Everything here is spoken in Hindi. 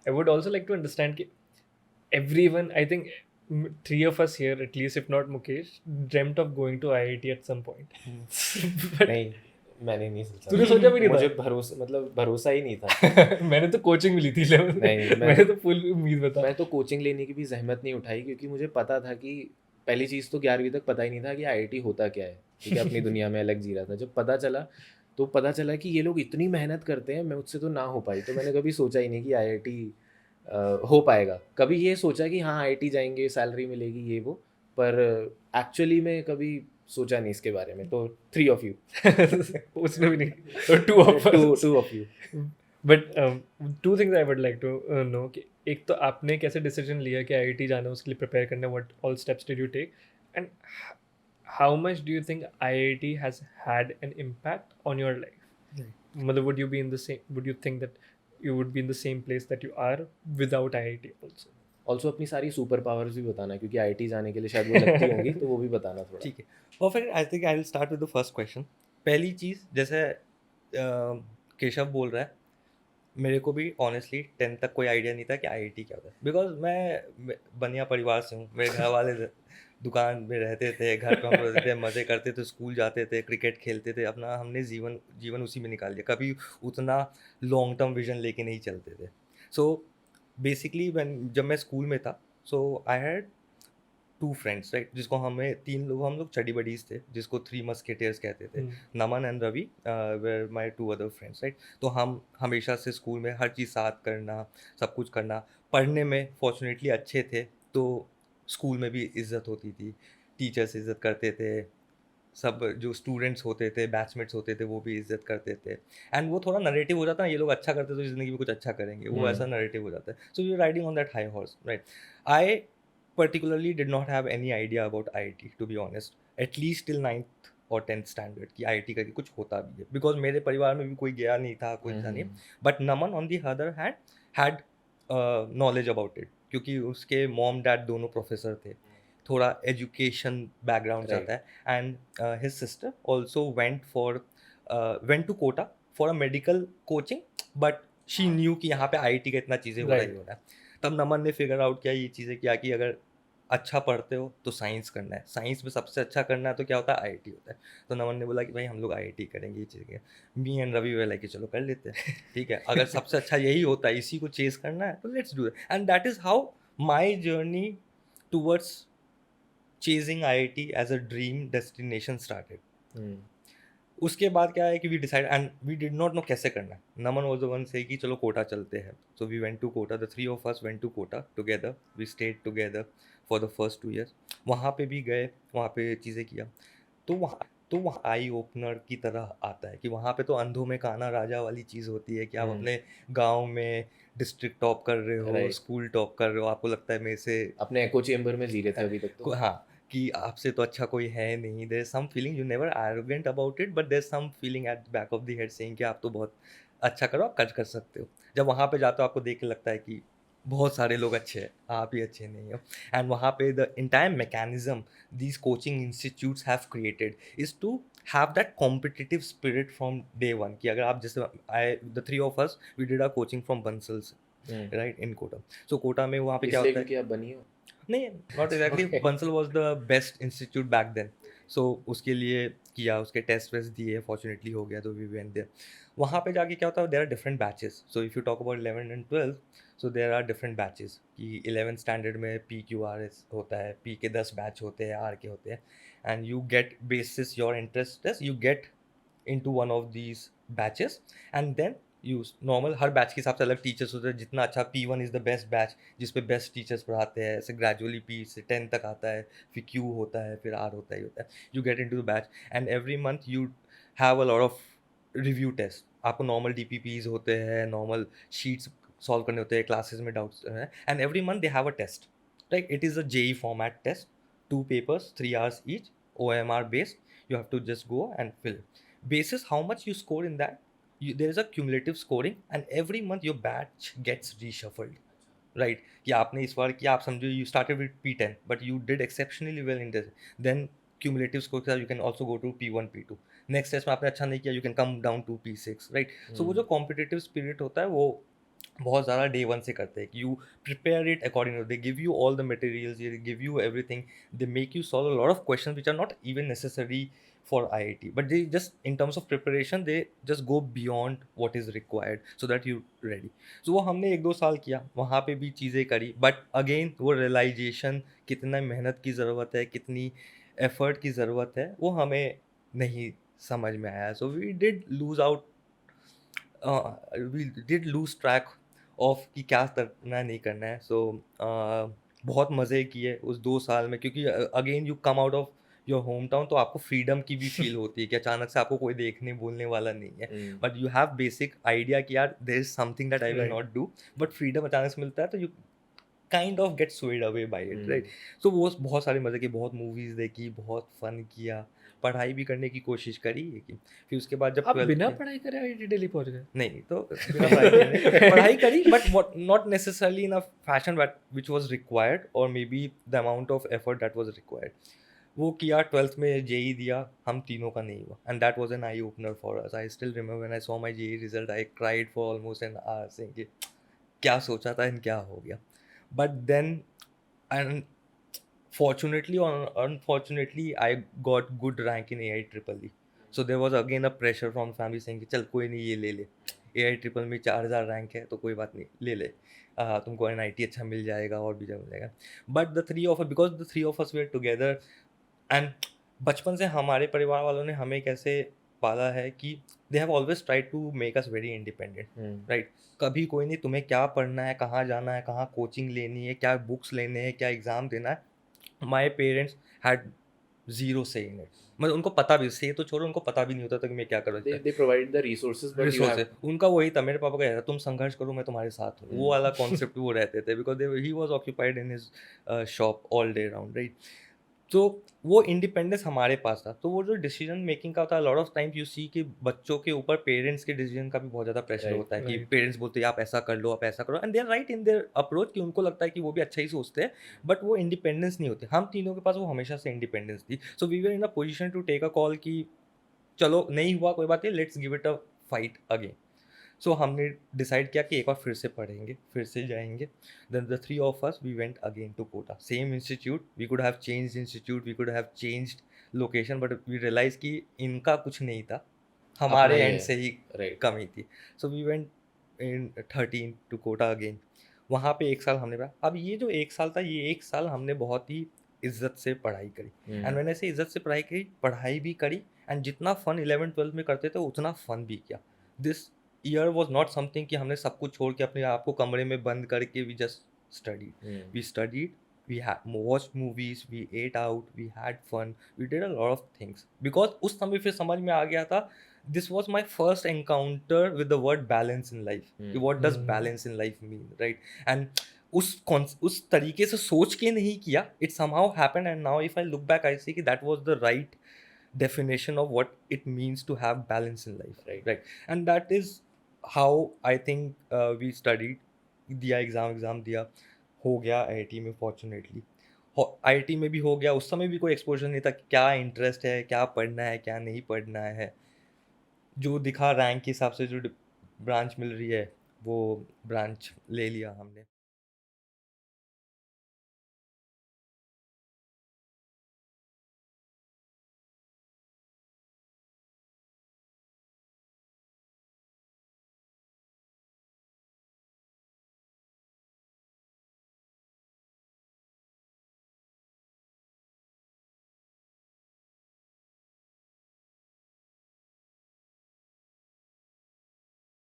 I would also like to understand कि everyone, I think three of us here at least, if not Mukesh, dreamt of going to IIT at some point. But नहीं, मैंने नहीं सोचा तूने था। सोचा भी नहीं मुझे था? भरोसा ही नहीं था। मैंने तो कोचिंग मिली थी नहीं, मैंने तो फुल उम्मीद बता। मैं तो कोचिंग लेने की भी ज़हमत नहीं उठाई, क्योंकि मुझे पता था कि पहली चीज़ तो 11वीं तक पता ही नहीं था कि आईआईटी होता क्या है, ठीक है? अपनी दुनिया में अलग जी रहा था। जब पता चला, तो पता चला कि ये लोग इतनी मेहनत करते हैं, मैं मुझसे तो ना हो पाई। तो मैंने कभी सोचा ही नहीं कि आईआईटी हो पाएगा। कभी ये सोचा कि हाँ, आईआईटी जाएँगे, सैलरी मिलेगी, ये वो, पर एक्चुअली में कभी सोचा नहीं इसके बारे में। तो 3 ऑफ यू। उसमें भी नहीं, two of us. 2 of you. But two things I would like to know कि एक तो आपने कैसे डिसीजन लिया कि आईआईटी जाना है, उसके लिए प्रिपेयर करना है, what all steps did you take, and how much do you think IIT has had an impact on your life? मतलब would you be in the same, would you think that you would be in the same place that you are without IIT also? Also अपनी सारी सुपर पावर्स भी बताना, क्योंकि आईआईटी जाने के लिए शायद वो लगती होंगी, तो वो भी बताना थोड़ा। ठीक है, और फिर I think I will start with the first question. पहली चीज़, जैसे केशव बोल रहा है, मेरे को भी ऑनेस्टली 10th तक कोई आइडिया नहीं था कि आईआईटी क्या होता है, बिकॉज मैं बनिया परिवार से हूँ। मेरे घर वाले दुकान में रहते थे, घर पे हम लोग रहते थे, मज़े करते थे, स्कूल जाते थे, क्रिकेट खेलते थे, अपना हमने जीवन उसी में निकाल दिया। कभी उतना लॉन्ग टर्म विजन लेके नहीं चलते थे। सो बेसिकली जब मैं स्कूल में था, सो आई हैड 2 फ्रेंड्स, राइट, जिसको हम लोग चडी बडीज थे, जिसको 3 मस्केटियर्स कहते थे। Naman and Ravi were my 2 other friends, right. तो हम हमेशा से स्कूल में हर चीज़ साथ करना, सब कुछ करना। पढ़ने में फॉर्चुनेटली अच्छे थे, तो स्कूल में भी इज्जत होती थी, टीचर्स इज्जत करते थे, सब जो स्टूडेंट्स होते थे, बैचमेट्स होते थे, वो भी इज्जत करते थे। एंड वो थोड़ा नरेटिव हो जाता है, ये लोग अच्छा करते तो ज़िंदगी में कुछ अच्छा करेंगे, वो ऐसा नरेटिव हो जाता है। So you riding on that high horse, right. I particularly did not have any idea about IIT, to be honest, at least till 9th और 10th standard कि IIT करके कुछ होता भी है, बिकॉज मेरे परिवार में भी कोई गया नहीं था, कोई था नहीं। But Naman on the other had knowledge about it, क्योंकि उसके मॉम डैड दोनों प्रोफेसर थे, थोड़ा एजुकेशन बैकग्राउंड जाता है। And his sister also went to Kota for a medical coaching, but she knew कि यहाँ पे IIT का इतना चीज़ें हो रही हो रहा है। तब नमन ने फिगर आउट किया ये चीज़ें, क्या कि अगर अच्छा पढ़ते हो तो साइंस करना है, साइंस में सबसे अच्छा करना है तो क्या होता है, IIT होता है। तो नमन ने बोला कि भाई हम लोग IIT करेंगे, ये चीज़ें। Me and Ravi we like चलो कर लेते हैं, ठीक है, अगर सबसे अच्छा यही होता है, इसी को चेस करना है, तो let's do it. And that is how my journey towards chasing IIT as a dream destination started. उसके बाद क्या है कि we decide and we did not know कैसे करना है। नमन वाज द वन से कि चलो कोटा चलते हैं। So we went to Kota, the 3 of us went to Kota together, we stayed together for the first 2 years। वहाँ पे भी गए, वहाँ पे चीज़ें किया, तो वहाँ आई ओपनर की तरह आता है कि वहाँ पे तो अंधों में काना राजा वाली चीज़ होती है कि आप अपने गाँव में डिस्ट्रिक्ट टॉप कर रहे हो, स्कूल टॉप कर रहे हो, आपको लगता है मेरे से अपने एको चेम्बर में जी रहे थे अभी तक तो। हाँ, कि आपसे तो अच्छा कोई है नहीं। There is some feeling, you never arrogant about it, but there is some feeling at the back of the head saying कि आप तो बहुत अच्छा करो, आप कर सकते हो। जब वहाँ पे जाते हो आपको देख के लगता है कि बहुत सारे लोग अच्छे हैं, आप ही अच्छे नहीं हो। एंड वहाँ पे the entire mechanism these coaching institutes have created is to have that competitive spirit from day one. कि अगर आप जैसे the 3 of us we did our coaching from Bansals, right, in Kota. So Kota में वहाँ पे क्या होता है कि आप बनी हो? नहीं, not exactly, Bansal was the best institute back then. So उसके लिए किया, उसके टेस्ट वेस्ट दिए, फॉर्चुनेटली हो गया, तो वी वेंट देयर। वहाँ पे जाके क्या होता है, there are different batches. So if you talk about 11 and 12, so there are different batches कि 11th स्टैंडर्ड में PQRS होता है, P के 10 बैच होते हैं, R के होते हैं। And you get basis your interest, you get into one of these batches, and then use normal her batch के हिसाब से अलग टीचर्स होते हैं। जितना अच्छा P1 is the best batch, जिस पे बेस्ट टीचर्स पढ़ाते हैं। ऐसे ग्रेजुअली P से 10 तक आता है, फिर Q होता है, फिर R होता है। You get into the batch and every month you have a lot of review test. आपको नॉर्मल DPPs होते हैं, नॉर्मल शीट्स सॉल्व करने होते हैं, क्लासेस में डाउट्स हैं, and every month they have a test, right. It is a JEE format test, 2 papers, 3 hours each, OMR based। You have to just go and fill. Basis how much you score in that, there is a cumulative scoring, and every month your batch gets reshuffled, right? कि आपने इस बार किया, आप समझो you started with P10 but you did exceptionally well in this, then cumulative score के साथ you can also go to P1 P2। next test में आपने अच्छा नहीं किया, you can come down to P6, right? So वो जो competitive spirit होता है वो बहुत ज़्यादा डे वन से करते हैं कि you prepare it according, they give you all the materials, they give you everything, they make you solve a lot of question which are not even necessary for IIT, but they just in terms of preparation they just go beyond what is required so that you ready. So वो हमने 1-2 साल किया, वहाँ पे भी चीज़ें करी, बट अगेन वो रियलाइजेशन, कितना मेहनत की ज़रूरत है, कितनी एफर्ट की ज़रूरत है, वो हमें नहीं समझ में आया। So we did lose track of कि क्या करना है नहीं करना है। सो बहुत मज़े किए उस 2 साल में, क्योंकि again you come out of your home town, तो आपको फ्रीडम की भी फील होती है कि अचानक से आपको कोई देखने बोलने वाला नहीं है, hmm, but you have basic idea कि यार there is something that I will Right. Not do, but freedom अचानक से मिलता है तो you kind of get swayed away by it, hmm, right. So वो बहुत सारे मज़े किए, बहुत मूवीज़ देखी, बहुत फन किया, पढ़ाई भी करने की कोशिश करी, लेकिन फिर उसके बाद जब आप 12th बिना में पढ़ाई करे IIT दिल्ली पहुंच गए? नहीं, तो बिना पढ़ाई किए नहीं, पढ़ाई करी but what not necessarily in a fashion that which was required और may be the amount of effort that was required. वो किया, 12th में जेईई दिया, हम तीनों का नहीं हुआ, and that was an eye opener for us. I still remember when I saw my JEE result, I cried for almost an hour saying कि क्या सोचा था एंड क्या हो गया। But then and fortunately or unfortunately I got good rank in AI triple E, so there was again a pressure from family saying कि चल कोई नहीं ये ले ले, AI ट्रिपल में 4000 रैंक है तो कोई बात नहीं ले ले, तुमको NIT अच्छा मिल जाएगा और भी जगह मिल जाएगा। But the three of because the three of us were together, and बचपन से हमारे परिवार वालों ने हमें कैसे पाला है कि they have always tried to make us very independent, right. कभी कोई नहीं, तुम्हें क्या पढ़ना है, कहाँ जाना है, कहाँ कोचिंग लेनी है, क्या बुक्स लेने हैं, क्या एग्ज़ाम देना है, माई पेरेंट्स हैड ज़ीरो से इन इट। मतलब उनको पता भी, से तो छोड़ो, उनको पता भी नहीं होता था कि मैं क्या कर रहा था। they provide the resources but you resource है have उनका, वही था, मेरे पापा का था, तुम संघर्ष करो मैं तुम्हारे साथ हूँ, वो वाला हम्म, कॉन्सेप्ट वो रहते थे, because he was occupied in his shop all day round, right. तो वो इंडिपेंडेंस हमारे पास था, तो वो जो डिसीजन मेकिंग का था, lot of times you see कि बच्चों के ऊपर पेरेंट्स के डिसीजन का भी बहुत ज़्यादा प्रेशर Right, होता है कि right. पेरेंट्स बोलते हैं आप ऐसा कर लो, आप ऐसा करो, and they are right in their approach कि उनको लगता है कि वो भी अच्छा ही सोचते हैं, बट वो इंडिपेंडेंस नहीं होती। हम तीनों के पास वो हमेशा से इंडिपेंडेंस थी, so we were in a position to take a call कि चलो नहीं हुआ कोई बात नहीं, let's give it a fight again. So हमने डिसाइड किया कि एक बार फिर से पढ़ेंगे, फिर से जाएंगे। Then the three of us we went again to Kota, same institute, we could have changed institute, we could have changed location, but we realise कि इनका कुछ नहीं था, अपना हमारे ही एंड है, से ही राइट। कमी थी। So we went in 13 to Kota again. वहाँ पे 1 साल हमने पढ़ा। अब ये जो 1 साल था, ये 1 साल हमने बहुत ही इज्जत से पढ़ाई करी, एंड मैंने ऐसे इज्जत से पढ़ाई करी, पढ़ाई भी करी, एंड जितना फन 11th-12th में करते थे उतना फन भी किया। This year was not something कि हमने सब कुछ छोड़ के अपने आप को कमरे में बंद करके we just studied, we studied, we watched movies, we ate out, we had fun, we did a lot of things, because उस समय फिर समझ में आ गया था, this was my first encounter with the word balance in life, कि what does Hmm. balance in life mean, right? And उस तरीके से सोच के नहीं किया, it somehow happened, and now if I look back I see कि that was the right definition of what it means to have balance in life, Right. right? And that is how I think we studied, दिया एग्ज़ाम दिया, हो गया आईआईटी में फॉर्चुनेटली। आईआईटी में भी हो गया, उस समय भी कोई एक्सपोजर नहीं था कि क्या इंटरेस्ट है, क्या पढ़ना है, क्या नहीं पढ़ना है। जो दिखा रैंक के हिसाब से जो ब्रांच मिल रही है, वो ब्रांच ले लिया हमने।